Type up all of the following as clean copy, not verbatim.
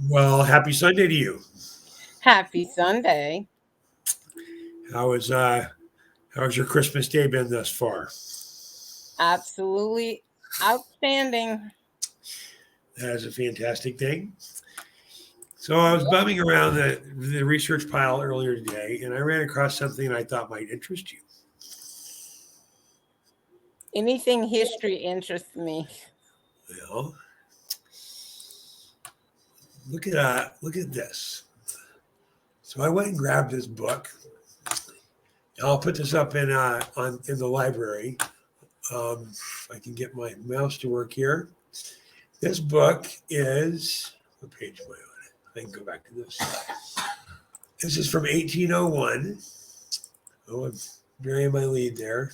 Well, happy Sunday to you. Happy Sunday. How is how's your Christmas day been thus far? Absolutely outstanding. That is a fantastic thing. So I was Yep. bumming around the research pile earlier today, and I ran across something I thought might interest you. Anything history interests me. Well, look at this. So I went and grabbed this book. I'll put this up in the library. If I can get my mouse to work here. This book is what page am I on? I can go back to this. This is from 1801. Oh, I'm burying my lead there.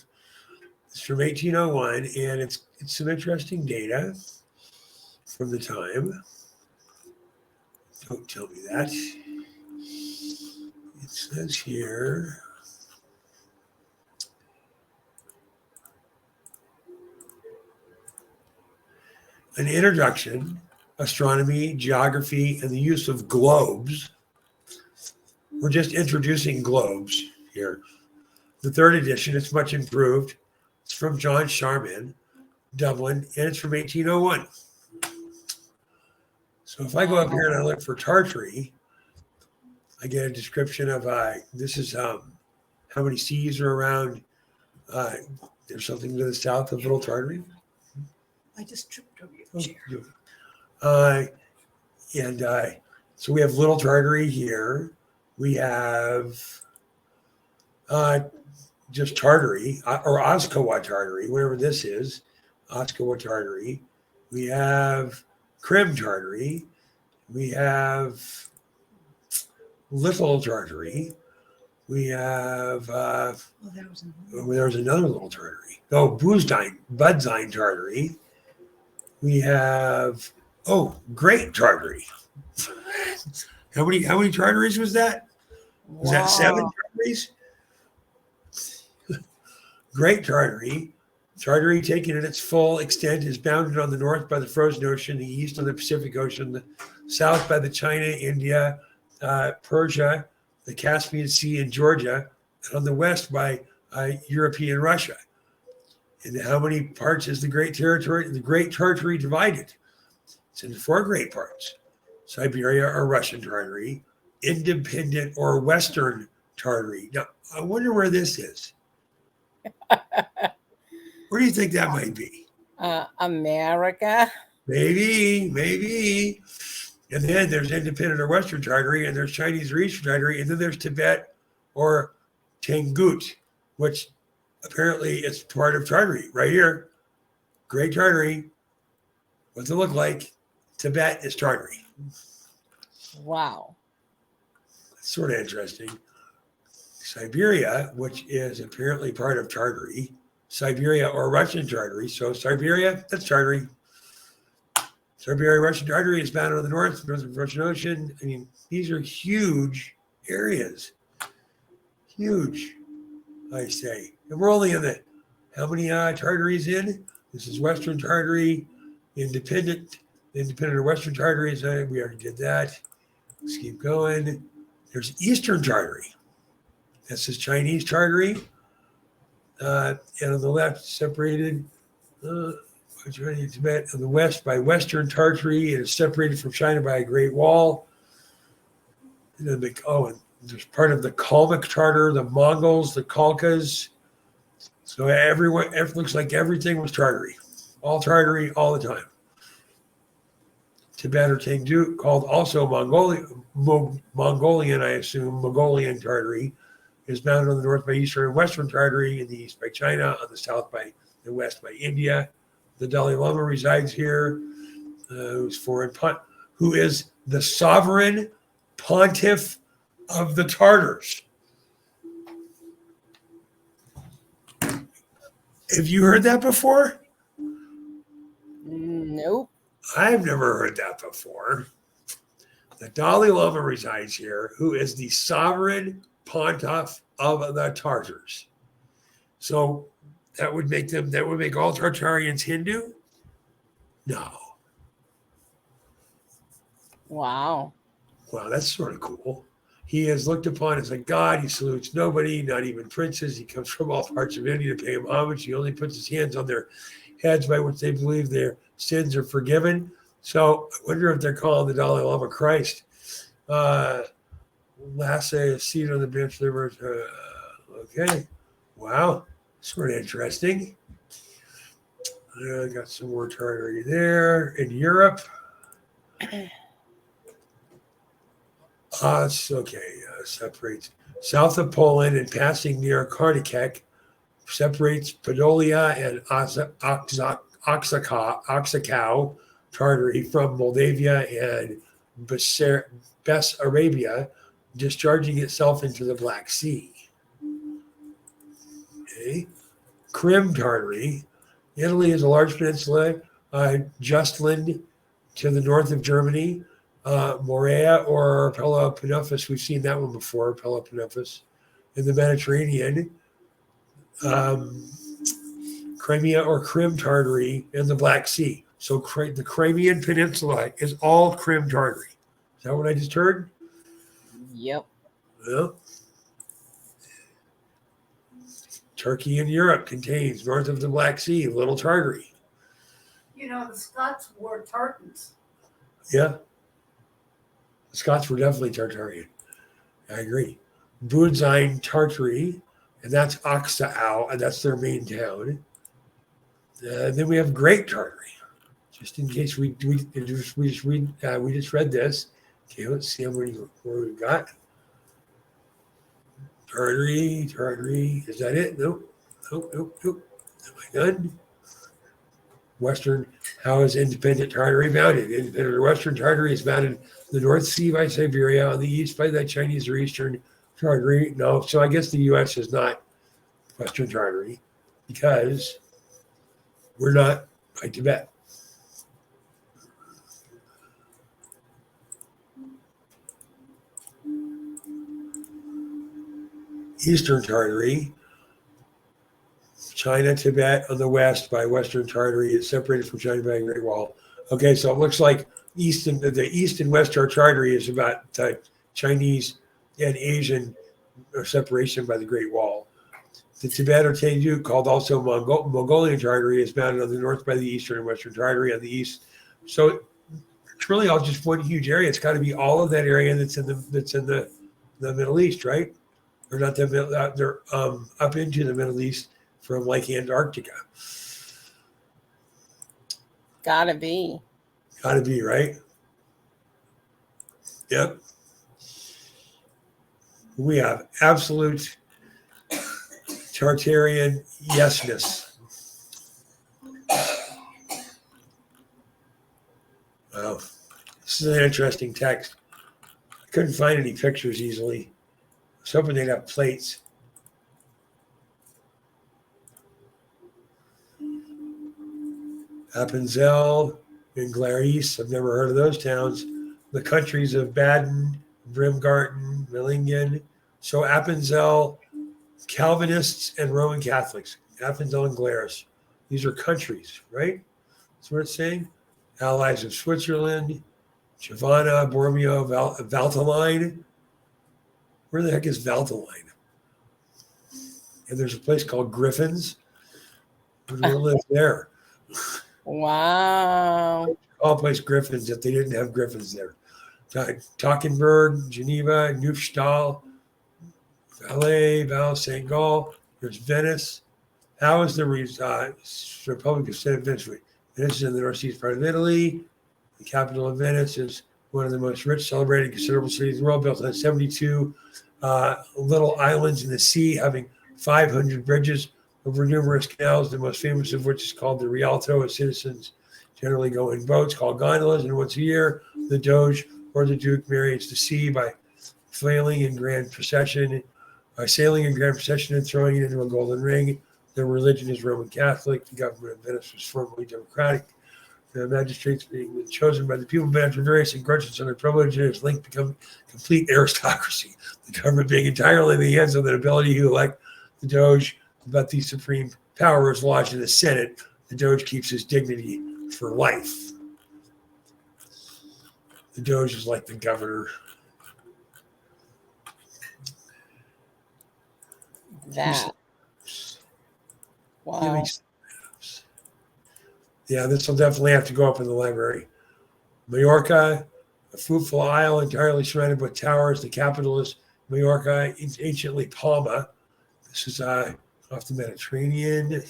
It's from 1801, and it's some interesting data from the time. Don't tell me that. It says here. An introduction, astronomy, geography, and the use of globes. We're just introducing globes here. The third edition, it's much improved. It's from John Sharman, Dublin, and it's from 1801. So if I go up here and I look for Tartary, I get a description of this is how many seas are around. Uh, there's something to the south of Little Tartary. I just tripped over your chair. Uh, and so we have Little Tartary here. We have just Tartary or Oskawa Tartary, whatever this is, Oskawa Tartary. We have Crim Tartary. We have Little Tartary. We have there was another Little Tartary. Oh, Budzine Tartary. We have Great Tartary. How many Tartaries was that? Was that 7 Wow. Tartaries? Great Tartary. Tartary, taken in its full extent, is bounded on the north by the Frozen Ocean, the east on the Pacific Ocean, the south by the China, India, Persia, the Caspian Sea, and Georgia, and on the west by European Russia. And how many parts is the Great Tartary divided? It's into 4 great parts: Siberia or Russian Tartary, Independent or Western Tartary. Now, I wonder where this is. Where do you think that might be? America. Maybe. And then there's Independent or Western Tartary, and there's Chinese or Eastern Tartary, and then there's Tibet or Tangut, which apparently it's part of Tartary. Right here, Great Tartary. What's it look like? Tibet is Tartary. Wow. That's sort of interesting. Siberia, which is apparently part of Tartary, Siberia or Russian Tartary. So Siberia, that's Tartary. Siberia, Russian Tartary is bound on the north of the Russian Ocean. I mean, these are huge areas. Huge, I say. And we're only in how many Tartaries in? This is Western Tartary, Independent or Western Tartary. We already did that. Let's keep going. There's Eastern Tartary. This is Chinese Tartary. And on the left, separated Tibet. On the west by Western Tartary. It is separated from China by a Great Wall. And then and there's part of the Kalmyk Tartar, the Mongols, the Khalkhas. So everyone, it looks like everything was Tartary. All Tartary, all the time. Tibet or Tangut, called also Mongolian, I assume, Mongolian Tartary, is bounded on the north by Eastern and Western Tartary, in the east by China, on the south by the west by India. The Dalai Lama resides here, who is the sovereign pontiff of the Tartars. Have you heard that before? Nope. I've never heard that before. The Dalai Lama resides here, who is the sovereign pontiff of the Tartars. So that would make all Tartarians Hindu? No. Wow. Wow, that's sort of cool. He is looked upon as a god. He salutes nobody, not even princes. He comes from all parts of India to pay him homage. He only puts his hands on their heads by which they believe their sins are forgiven. So I wonder if they're calling the Dalai Lama Christ. Lasse is seated on the bench. Okay. Wow. Sort of interesting. I got some more Tartary there. In Europe, it's okay. Separates south of Poland and passing near Karnikek, separates Podolia and Oxakow Tartary from Moldavia and Bessarabia, discharging itself into the Black Sea. Okay. Crim Tartary. Italy is a large peninsula, Justland to the north of Germany, Morea or Peloponnesus, we've seen that one before, Peloponnesus, in the Mediterranean, Crimea or Crim Tartary in the Black Sea. So the Crimean Peninsula is all Crim Tartary. Is that what I just heard? Yep. Well, Turkey and Europe contains north of the Black Sea, Little Tartary. You know, the Scots wore tartans. Yeah. The Scots were definitely Tartarian. I agree. Budzine Tartary, and that's Oxaow, and that's their main town. Then we have Great Tartary, just in case we just read this. Okay, let's see where we got. Tartary. Is that it? Nope. Am I done? Western, how is independent Tartary bounded? Independent Western Tartary is bounded the North Sea by Siberia, on the east by the Chinese or Eastern Tartary. No, so I guess the U.S. is not Western Tartary because we're not by Tibet. Eastern Tartary, China, Tibet on the west by Western Tartary is separated from China by a Great Wall. Okay, so it looks like the East and West Tartary is about Chinese and Asian separation by the Great Wall. The Tibet or Tendu, called also Mongolian Tartary, is bounded on the north by the Eastern and Western Tartary on the east. So it's really all just one huge area. It's got to be all of that area that's in the Middle East, right? Or not the middle. They're up into the Middle East from like Antarctica. Gotta be. Gotta be, right? Yep. We have absolute Tartarian yesness. Wow. This is an interesting text. I couldn't find any pictures easily. I was hoping they'd have plates. Appenzell and Glaris, I've never heard of those towns. The countries of Baden, Brimgarten, Millingen. So Appenzell, Calvinists and Roman Catholics. Appenzell and Glaris. These are countries, right? That's what it's saying. Allies of Switzerland, Giovanna, Bormio, Valteline. Where the heck is Valteline? And there's a place called Griffin's. Who lives there? Wow. All place Griffins if they didn't have Griffins there. Talkenberg, Geneva, Neufstadt, Valais, Val, St. Gall. There's Venice. How is the Republic of St. Vincent? Venice is in the northeast part of Italy. The capital of Venice is one of the most rich, celebrated, considerable cities in the world, built on 72 little islands in the sea, having 500 bridges over numerous canals, the most famous of which is called the Rialto, as citizens generally go in boats called gondolas, and once a year, the Doge or the Duke marries the sea by sailing in grand procession and throwing it into a golden ring. Their religion is Roman Catholic. The government of Venice was formerly democratic. The magistrates being chosen by the people of Venice for various encroachments on their privilege and its link become complete aristocracy. The government being entirely in the hands of the nobility who elect the Doge, but the supreme power is lodged in the Senate. The Doge keeps his dignity for life. The Doge is like the governor. That. Wow. Giving- Yeah, this will definitely have to go up in the library. Majorca, a fruitful isle entirely surrounded with towers. The capital is Majorca, anciently Palma. This is off the Mediterranean.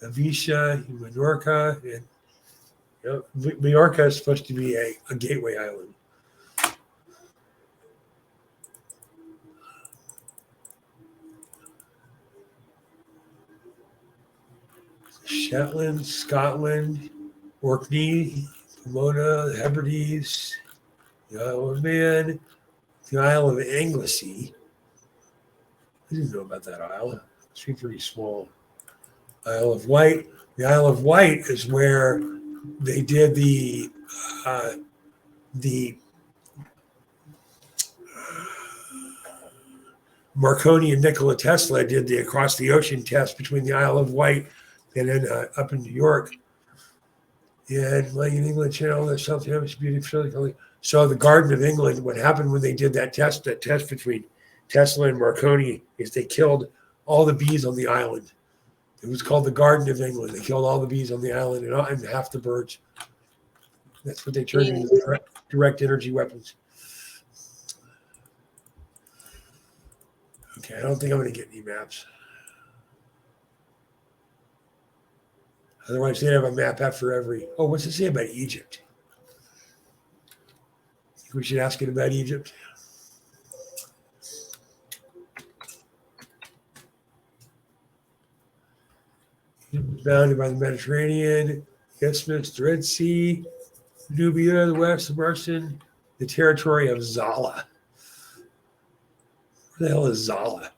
Avisha, Menorca, and Majorca is supposed to be a gateway island. Shetland, Scotland, Orkney, Pomona, the Hebrides, the Isle of Man, the Isle of Anglesey. I didn't know about that isle. It's pretty small. Isle of Wight. The Isle of Wight is where they did the Marconi and Nikola Tesla did the across the ocean test between the Isle of Wight and then up in New York. And like in England Channel, there's something else beautiful. So the Garden of England, what happened when they did that test between Tesla and Marconi is they killed all the bees on the island. It was called the Garden of England. They killed all the bees on the island and half the birds. That's what they turned into direct energy weapons. Okay, I don't think I'm going to get any maps. Otherwise, they'd have a map after every. Oh, what's it say about Egypt? Think we should ask it about Egypt. Bounded by the Mediterranean, Isthmus, the Red Sea, Nubia, the west, the Martian, the territory of Zala. Where the hell is Zala?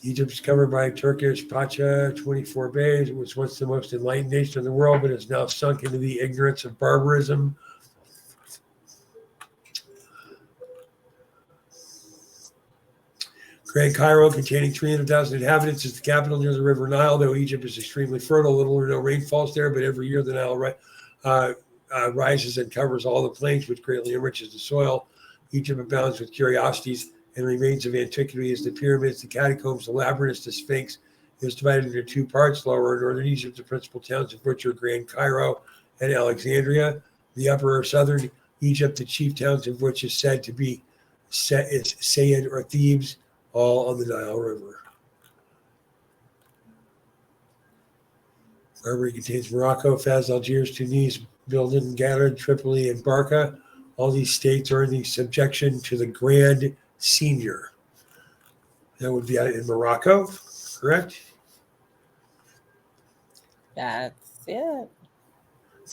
Egypt is covered by Turkish Pacha, 24 bays. It was once the most enlightened nation in the world, but has now sunk into the ignorance of barbarism. Grand Cairo, containing 300,000 inhabitants, is the capital near the River Nile. Though Egypt is extremely fertile, little or no rain falls there, but every year the Nile rises and covers all the plains, which greatly enriches the soil. Egypt abounds with curiosities and remains of antiquity as the pyramids, the catacombs, the labyrinths, the Sphinx. It is divided into two parts. Lower and northern Egypt, the principal towns of which are Grand Cairo and Alexandria. The upper or southern Egypt, the chief towns of which is said to be Said or Thebes, all on the Nile River. Barbary contains Morocco, Fez, Algiers, Tunis, Bilden, Gadar, Tripoli, and Barca. All these states are in the subjection to the Grand Senior. That would be in Morocco, correct? That's it.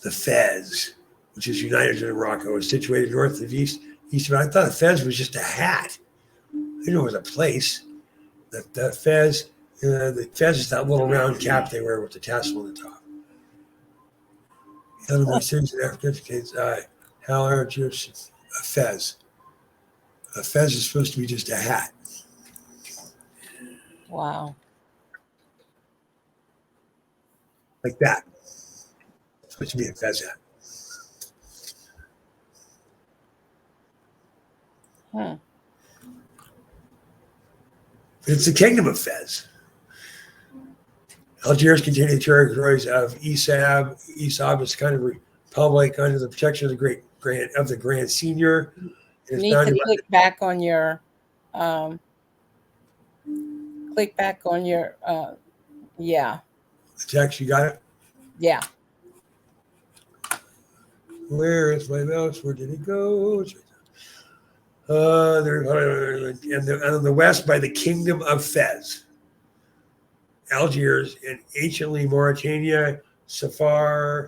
The Fez, which is united in Morocco, is situated north of east. I thought the Fez was just a hat. I didn't know it was a place. The Fez is that little round cap they wear with the tassel on the top. The other way cities in Africa contains a Fez. A Fez is supposed to be just a hat. Wow. Like that. It's supposed to be a Fez hat. Hmm. But it's the kingdom of Fez. Algiers containing the territories of Isab. Isab is kind of a republic under the protection of the Grand Senior. You need to click back on your yeah. The text, you got it? Yeah. Where is my mouse? Where did it go? And on the west by the kingdom of Fez. Algiers and anciently Mauritania, Caesariensis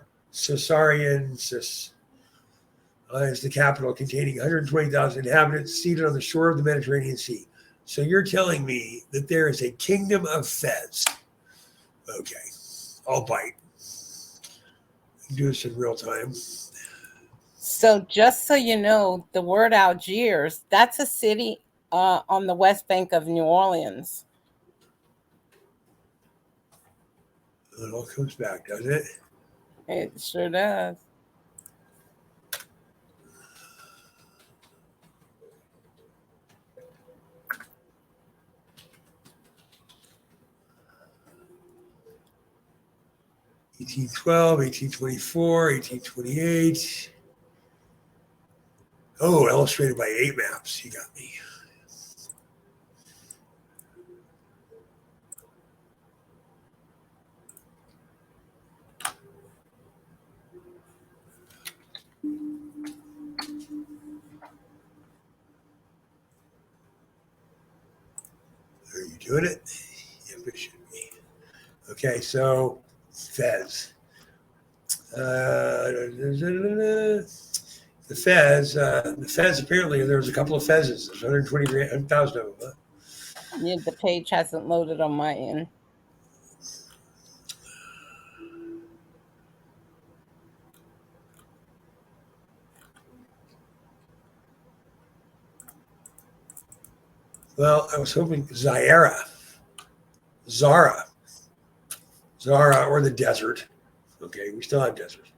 is the capital, containing 120,000 inhabitants, seated on the shore of the Mediterranean Sea. So you're telling me that there is a kingdom of Fez. Okay, I'll bite. Do this in real time. So just so you know, the word Algiers, that's a city on the west bank of New Orleans. It all comes back, doesn't it? It sure does. 1812, 1824, 1828. Oh, illustrated by 8 maps. You got me. Are you doing it? Yep, it should be. Okay, so Fez. The Fez apparently there's a couple of Fezes. There's 120,000 of them. Huh? Yeah, the page hasn't loaded on my end. Well, I was hoping Zara, or the desert. Okay, we still have desert.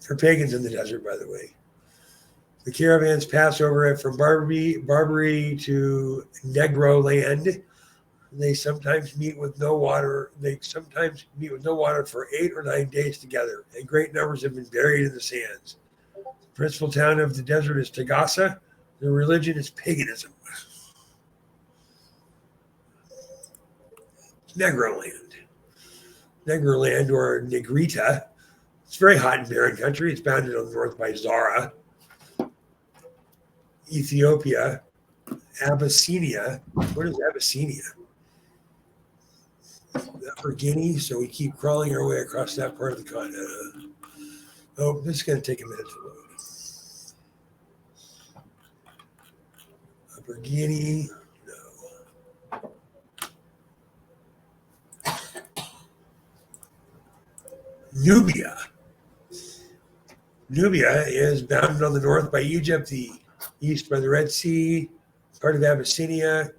For pagans in the desert, by the way. The caravans pass over it from Barbary to Negro land. They sometimes meet with no water. For 8 or 9 days together, and great numbers have been buried in the sands. The principal town of the desert is Tagasa. The religion is paganism. Negroland or Negrita. It's very hot and barren country. It's bounded on the north by Zara, Ethiopia, Abyssinia. What is Abyssinia? Upper Guinea. So we keep crawling our way across that part of the continent. Oh, this is going to take a minute to load. Upper Guinea. No. Nubia is bounded on the north by Egypt, the east by the Red Sea, part of Abyssinia,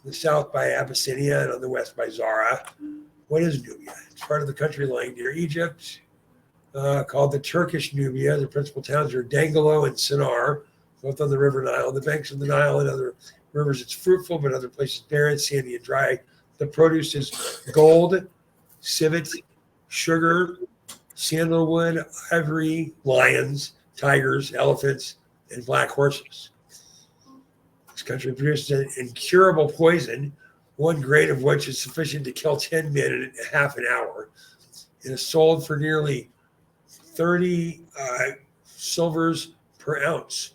the south by Abyssinia, and on the west by Zara. What is Nubia? It's part of the country lying near Egypt, called the Turkish Nubia. The principal towns are Dangalo and Sinar, both on the River Nile. The banks of the Nile and other rivers, it's fruitful, but other places barren, sandy, and dry. The produce is gold, civet, sugar, sandalwood, ivory, lions, tigers, elephants, and black horses. This country produces an incurable poison, 1 grain of which is sufficient to kill 10 men in half an hour. It is sold for nearly 30 silvers per ounce.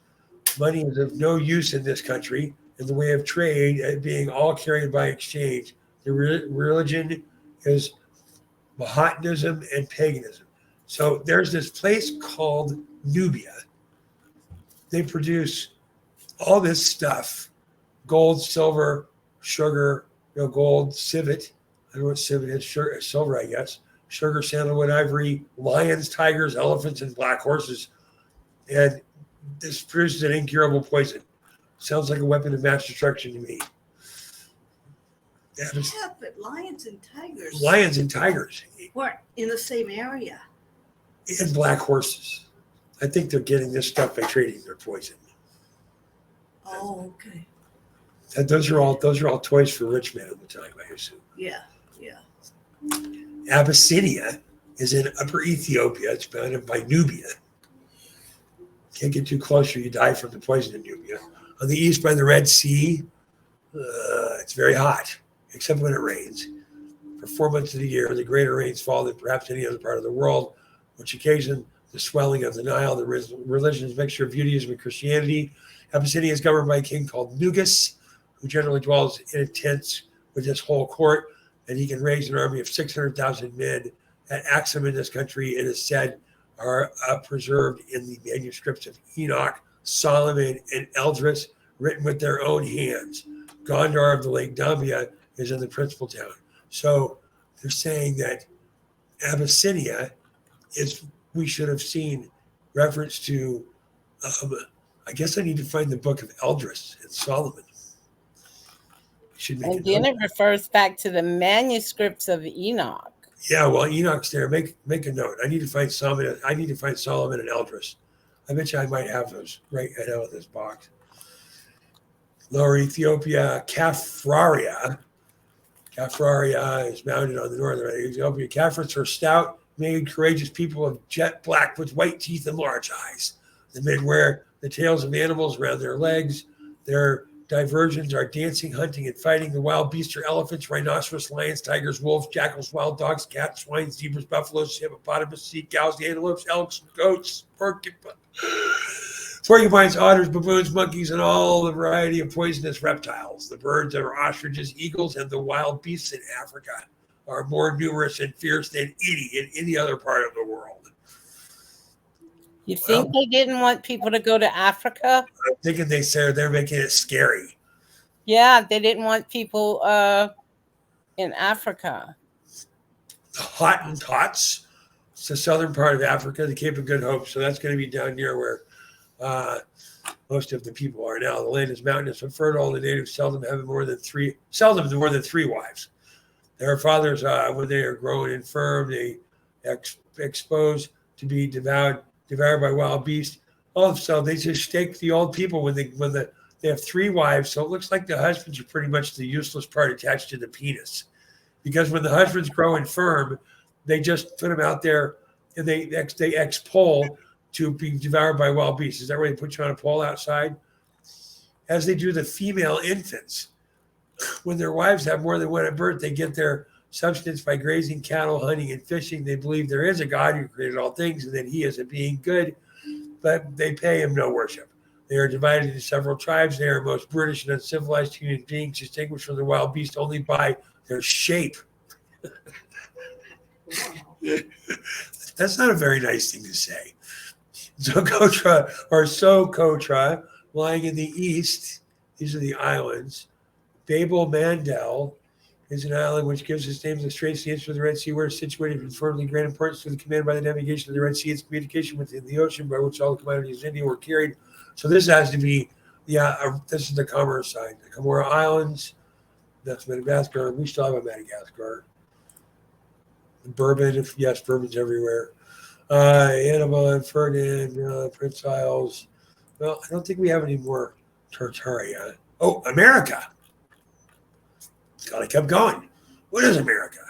Money is of no use in this country in the way of trade, being all carried by exchange. The religion is Mahatanism and paganism. So there's this place called Nubia. They produce all this stuff: gold, silver, sugar, gold, civet. I don't know what civet is, sugar, silver, I guess. Sugar, sandalwood, ivory, lions, tigers, elephants, and black horses. And this produces an incurable poison. Sounds like a weapon of mass destruction to me. Yeah, but lions and tigers weren't in the same area. And black horses. I think they're getting this stuff by trading their poison. Oh, okay. And those are all toys for rich men at the time, I assume. Yeah. Abyssinia is in Upper Ethiopia. It's bounded by Nubia. Can't get too close or you die from the poison in Nubia. On the east by the Red Sea, it's very hot, except when it rains. For 4 months of the year, the greater rains fall than perhaps any other part of the world, which occasion the swelling of the Nile. The religion is a mixture of Judaism and Christianity. Abyssinia is governed by a king called Nugus, who generally dwells in tents with his whole court, and he can raise an army of 600,000 men. At Axum in this country, it is said, are preserved in the manuscripts of Enoch, Solomon, and Eldris, written with their own hands. Gondar of the Lake Dambia is in the principal town. So they're saying that Abyssinia is, we should have seen reference to, I guess I need to find the book of Eldris and Solomon. And then it refers back to the manuscripts of Enoch. Yeah, well, Enoch's there. Make a note. I need to find Solomon. Solomon and Eldris. I bet you I might have those right out of this box. Lower Ethiopia, Kaffraria. Caffraria is mounted on the northern right of Ethiopia. Caffrets are stout, made, courageous people of jet black with white teeth and large eyes. The men wear the tails of animals around their legs. Their diversions are dancing, hunting, and fighting. The wild beasts are elephants, rhinoceros, lions, tigers, wolves, jackals, wild dogs, cats, swine, zebras, buffaloes, hippopotamus, sea cows, antelopes, elks, goats, porcupines, otters, baboons, monkeys, and all the variety of poisonous reptiles. The birds are ostriches, eagles, and the wild beasts in Africa are more numerous and fierce than any in any other part of the world. You think they didn't want people to go to Africa? I'm thinking they're making it scary. Yeah, they didn't want people in Africa. The Hottentots, it's the southern part of Africa, the Cape of Good Hope. So that's going to be down near where most of the people are now. The land is mountainous and fertile. The natives seldom more than three wives. Their fathers, when they are grown and firm, they exposed to be devoured by wild beasts. Also, they just stake the old people when they have three wives. So it looks like the husbands are pretty much the useless part attached to the penis, because when the husbands grow infirm, they just put them out there and they expole to be devoured by wild beasts. Is that where they put you on a pole outside? As they do the female infants. When their wives have more than one at birth, they get their substance by grazing cattle, hunting, and fishing. They believe there is a God who created all things and that he is a being good, but they pay him no worship. They are divided into several tribes. They are most brutish and uncivilized human beings, distinguished from the wild beast only by their shape. That's not a very nice thing to say. Socotra, lying in the east, these are the islands. Babel Mandel is an island which gives its name to the Straits of the East of the Red Sea, where it's situated with firmly great importance to the command by the navigation of the Red Sea. Its communication within the ocean by which all the commodities of India were carried. So this has to be, this is the Comorous side. The Comorous Islands, that's Madagascar. We still have a Madagascar. Bourbon, yes, bourbon's everywhere. Annabelle, Ferdinand, Prince Isles. Well, I don't think we have any more Tartaria. Oh, America. God, I kept going. What is America?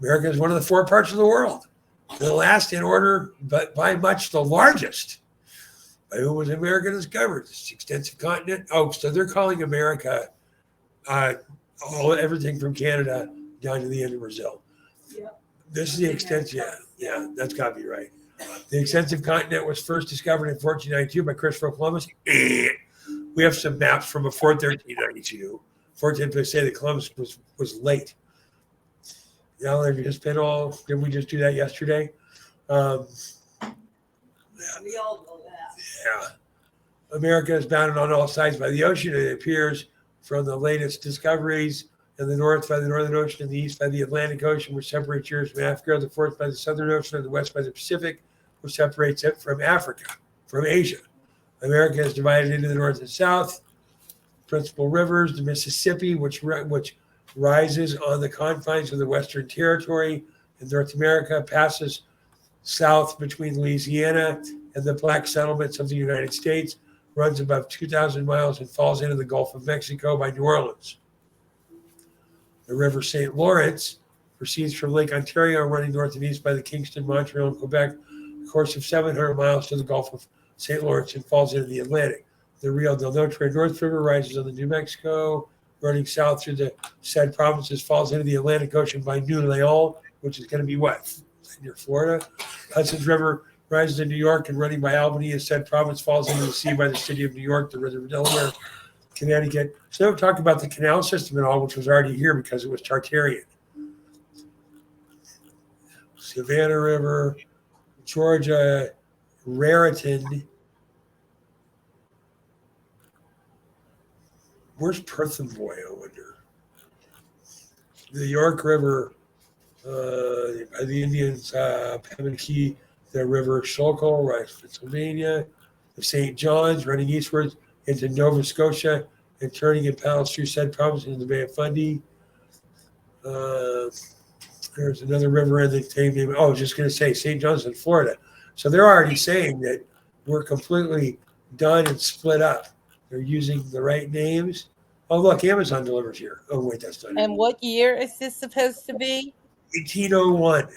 America is one of the four parts of the world. The last in order, but by much the largest. By whom was America discovered? This extensive continent. Oh, so they're calling America everything from Canada down to the end of Brazil. Yeah. This is the extent, yeah, that's got to be right. The extensive continent was first discovered in 1492 by Christopher Columbus. We have some maps from before 1392. 14th say that Columbus was late. They've just been did we just do that yesterday? We all know that. Yeah. America is bounded on all sides by the ocean. It appears from the latest discoveries in the north by the Northern Ocean, and the east by the Atlantic Ocean, which separates Europe from Africa, the fourth by the Southern Ocean, and the west by the Pacific, which separates it from Africa, from Asia. America is divided into the north and south. Principal rivers, the Mississippi, which rises on the confines of the Western Territory in North America, passes south between Louisiana and the black settlements of the United States, runs above 2,000 miles and falls into the Gulf of Mexico by New Orleans. The River St. Lawrence proceeds from Lake Ontario, running north and east by the Kingston, Montreal, and Quebec, a course of 700 miles to the Gulf of St. Lawrence and falls into the Atlantic. The Rio del Norte North River rises on the New Mexico, running south through the said provinces, falls into the Atlantic Ocean by New Leon, which is going to be what? Near Florida. Hudson's River rises in New York and running by Albany, as said province falls into the sea by the city of New York, the River Delaware, Connecticut. So they don't talk about the canal system at all, which was already here because it was Tartarian. Savannah River, Georgia, Raritan. Where's Perth and Boy, I wonder? The York River, the Indians, Pemmican, the River Schuylkill, right, Pennsylvania, the St. John's running eastwards into Nova Scotia and turning in paddles through said province into the Bay of Fundy. There's another river in the same name. Oh, I was just going to say St. John's in Florida. So they're already saying that we're completely done and split up. They're using the right names Oh, look, Amazon delivers here. Oh, wait, that's not it. And what year is this supposed to be? 1801.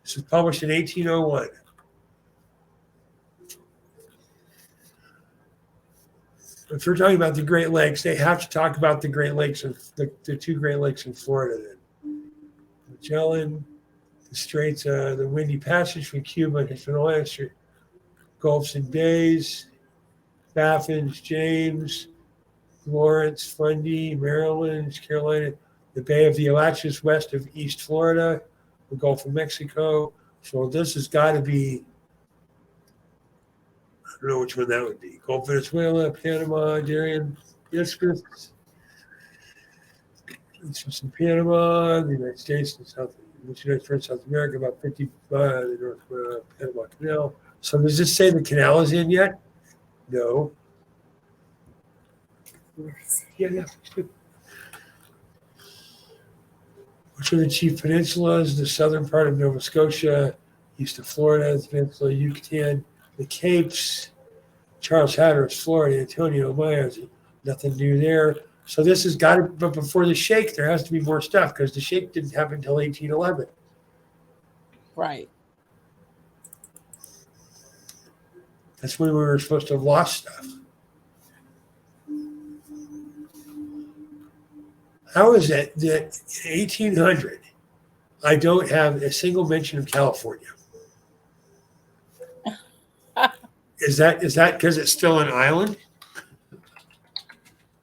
This was published in 1801. If we're talking about the Great Lakes, they have to talk about the Great Lakes and the two Great Lakes in Florida. Then Magellan, the Straits, the Windy Passage from Cuba, Hispaniola, Gulfs and Bays, Baffin's, James, Lawrence, Fundy, Maryland, Carolina, the Bay of the Alachis west of East Florida, the Gulf of Mexico. So this has got to be, I don't know which one that would be. Gulf of Venezuela, Panama, Darien, Isthmus, in Panama, the United States and South America, about 55, the North Panama Canal. So does this say the canal is in yet? No. Yeah. Which are the chief peninsulas? The southern part of Nova Scotia, east of Florida, the peninsula of Yucatan, the Capes, Charles Hatteras, Florida, Antonio Myers, nothing new there. So this has got to, but before the shake, there has to be more stuff because the shake didn't happen until 1811. Right. That's when we were supposed to have lost stuff. How is it that in 1800, I don't have a single mention of California? Is that because it's still an island?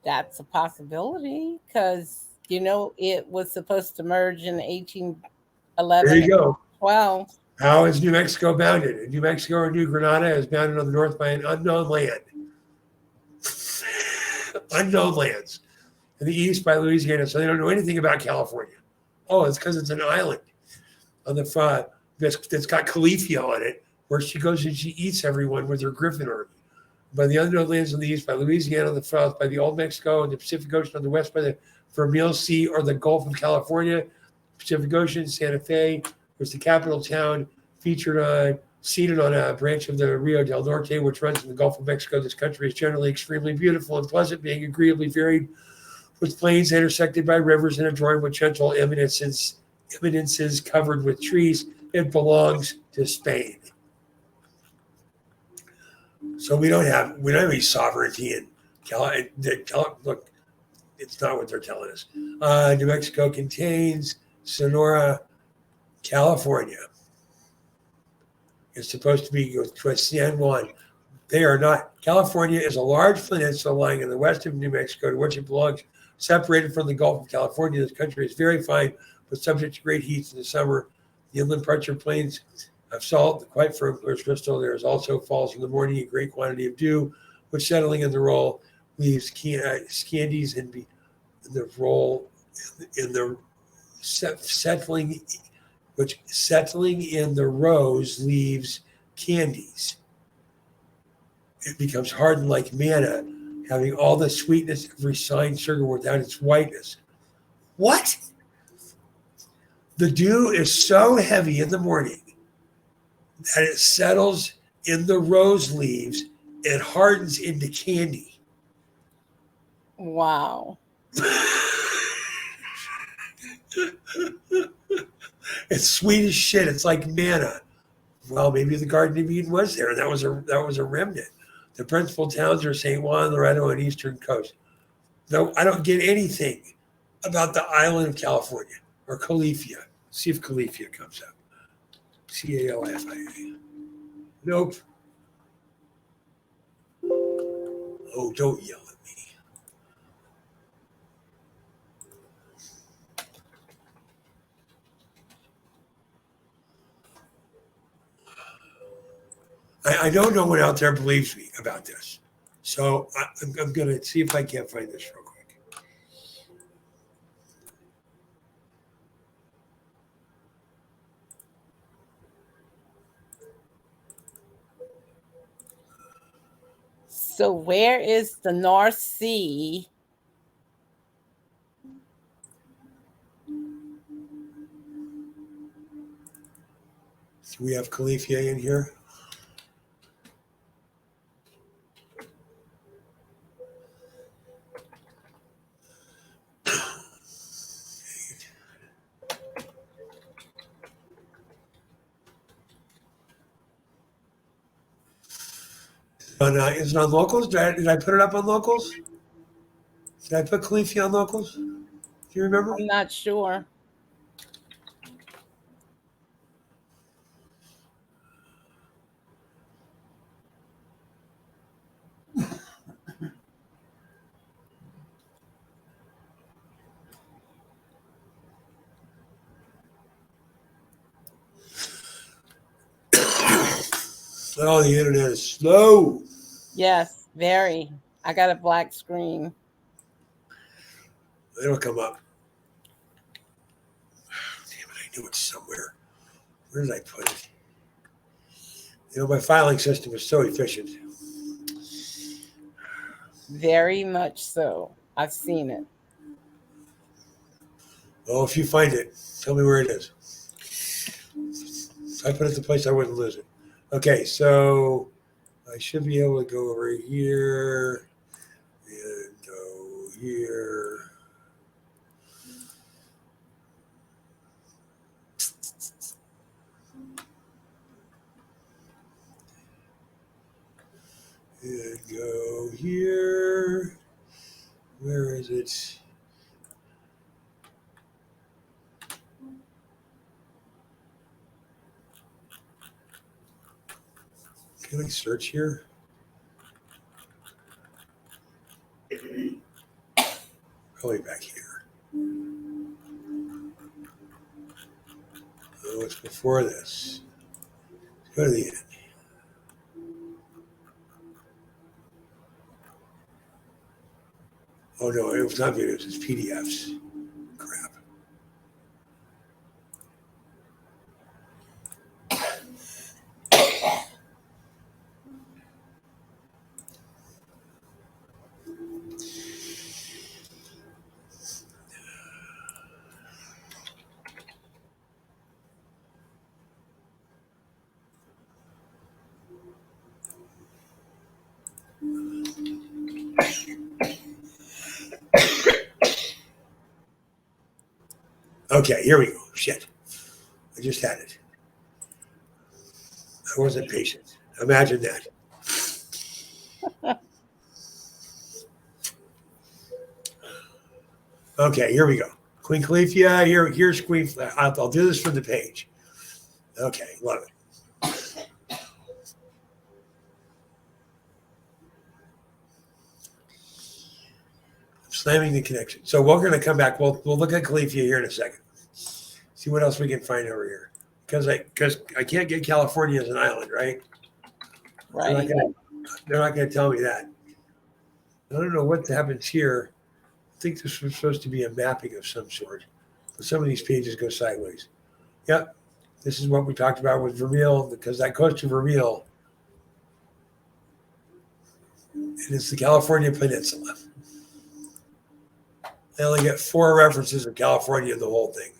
That's a possibility because, it was supposed to merge in 1811 There you and go. 12. How is New Mexico bounded? New Mexico or New Granada is bounded on the north by an unknown land. Unknown lands. And the east by Louisiana. So they don't know anything about California. Oh, it's because it's an island on the front that's got Califia on it, where she goes and she eats everyone with her Griffin army. By the unknown lands on the east, by Louisiana on the south, by the Old Mexico and the Pacific Ocean on the west, by the Vermilion Sea or the Gulf of California, Pacific Ocean, Santa Fe was the capital town, seated on a branch of the Rio del Norte, which runs in the Gulf of Mexico. This country is generally extremely beautiful and pleasant, being agreeably varied with plains intersected by rivers and adorned with gentle eminences covered with trees. It belongs to Spain. So we don't have any sovereignty in look, it's not what they're telling us. New Mexico contains Sonora, California. It's supposed to be to San Juan. They are not. California is a large peninsula lying in the west of New Mexico, to which it belongs. Separated from the Gulf of California, this country is very fine, but subject to great heats in the summer. The inland parts are plains of salt, quite firm, clear as crystal. There is also falls in the morning, a great quantity of dew, which settling in the roll leaves scandies and the roll in the settling, which settling in the rose leaves candies. It becomes hardened like manna, having all the sweetness of refined sugar without its whiteness. What? The dew is so heavy in the morning that it settles in the rose leaves and hardens into candy. Wow. It's sweet as shit. It's like manna. Well, maybe the Garden of Eden was there. That was a remnant. The principal towns are St. Juan, Loretto, and Eastern Coast. No, I don't get anything about the island of California or Califia. See if Califia comes up. Califia. Nope. Oh, don't yell at me. I don't know what out there believes me about this. So I'm going to see if I can't find this real quick. So where is the North Sea? So we have Califia in here. Is it on locals? Did I put it up on locals? Did I put Khalifi on locals? Do you remember? I'm not sure. Oh, the internet is slow. Yes, very. I got a black screen. It'll come up. Damn it, I knew it somewhere. Where did I put it? My filing system is so efficient. Very much so. I've seen it. Oh, if you find it, tell me where it is. I put it the place I wouldn't lose it. Okay, so I should be able to go over here and go here. And go here. Where is it? Can I search here? Probably back here. Oh, it's before this. Let's go to the end. Oh no, it was not videos, it's PDFs. Crap. Okay, here we go. Shit. I just had it. I wasn't patient. Imagine that. Okay, here we go. Queen Califia, here's Queen. I'll do this from the page. Okay, love it. Slamming the connection. So we're going to come back. We'll look at Califia here in a second. See what else we can find over here. Because I can't get California as an island, right? Right. They're not going to tell me that. I don't know what happens here. I think this was supposed to be a mapping of some sort. But some of these pages go sideways. Yep. This is what we talked about with Vermeil, because that goes to Vermeil. And it's the California Peninsula. They only get 4 references of California in the whole thing.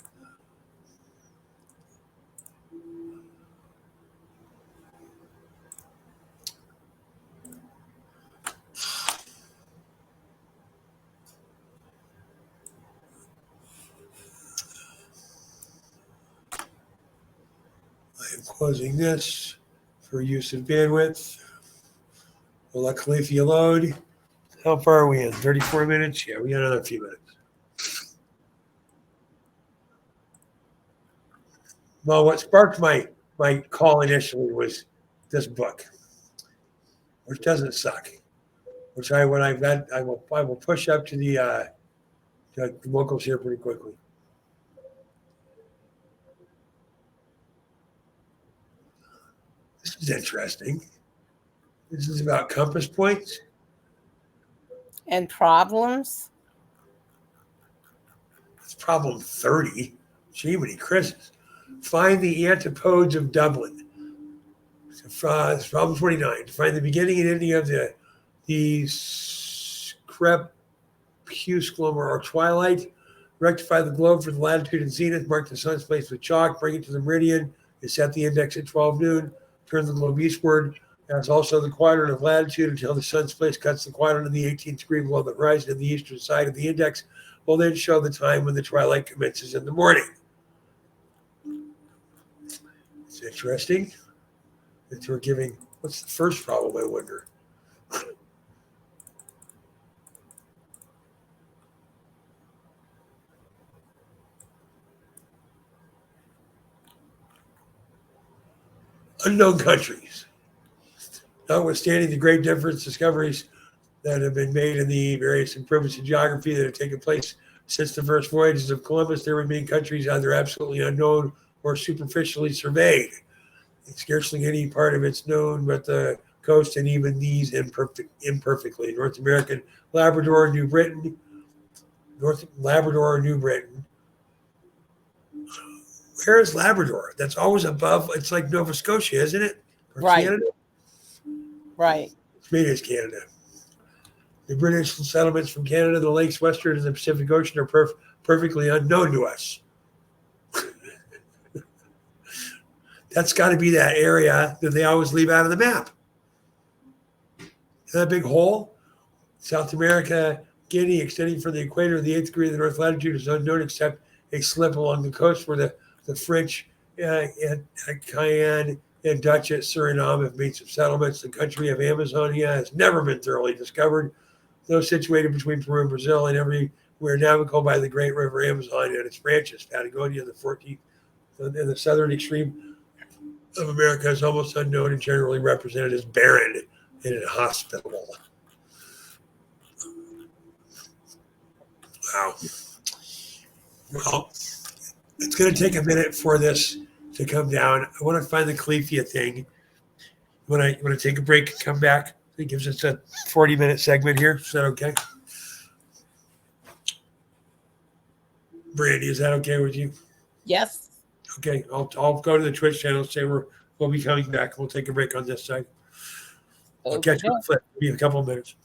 I am closing this for use of bandwidth. We'll let Califia load. How far are we in? 34 minutes? Yeah, we got another few minutes. Well, what sparked my call initially was this book, which doesn't suck. Which I will push up to the locals here pretty quickly. This is interesting. This is about compass points And problems. It's problem 30. Jiminy Christmas. Find the antipodes of Dublin. It's problem 29. To find the beginning and ending of the crepusculum or twilight. Rectify the globe for the latitude and zenith. Mark the sun's place with chalk. Bring it to the meridian. You set the index at 12 noon. Turn the globe eastward. That's also the quadrant of latitude until the sun's place cuts the quadrant in the 18th degree below the horizon of the eastern side of the index. Will then show the time when the twilight commences in the morning. It's interesting that we're giving. What's the first problem, I wonder? unknown countries. Notwithstanding the great difference discoveries that have been made in the various improvements in geography that have taken place since the first voyages of Columbus, there remain countries either absolutely unknown or superficially surveyed. Scarcely any part of it's known but the coast, and even these imperfectly. North American Labrador, New Britain. Where is Labrador? That's always above. It's like Nova Scotia, isn't it? Or Right. Canada? Right. Maybe it's Canada. The British settlements from Canada, the lakes western of the Pacific Ocean are perfectly unknown to us. That's got to be that area that they always leave out of the map. That big hole, South America, Guinea, extending from the equator to the 8th degree of the north latitude, is unknown except a slip along the coast where the French and Cayenne and Dutch at Suriname have made some settlements. The country of Amazonia has never been thoroughly discovered, though situated between Peru and Brazil and everywhere navigable by the great river Amazon and its branches. Patagonia, the 14th, and the southern extreme of America, is almost unknown and generally represented as barren and inhospitable. Wow. Well, it's going to take a minute for this to come down. I want to find the Clethia thing. When I take a break and come back, it gives us a 40-minute segment here. Is that okay? Brandy, is that okay with you? Yes. Okay, I'll go to the Twitch channel, say we'll be coming back. We'll take a break on this side. I'll catch you on the flip. It'll be a couple of minutes.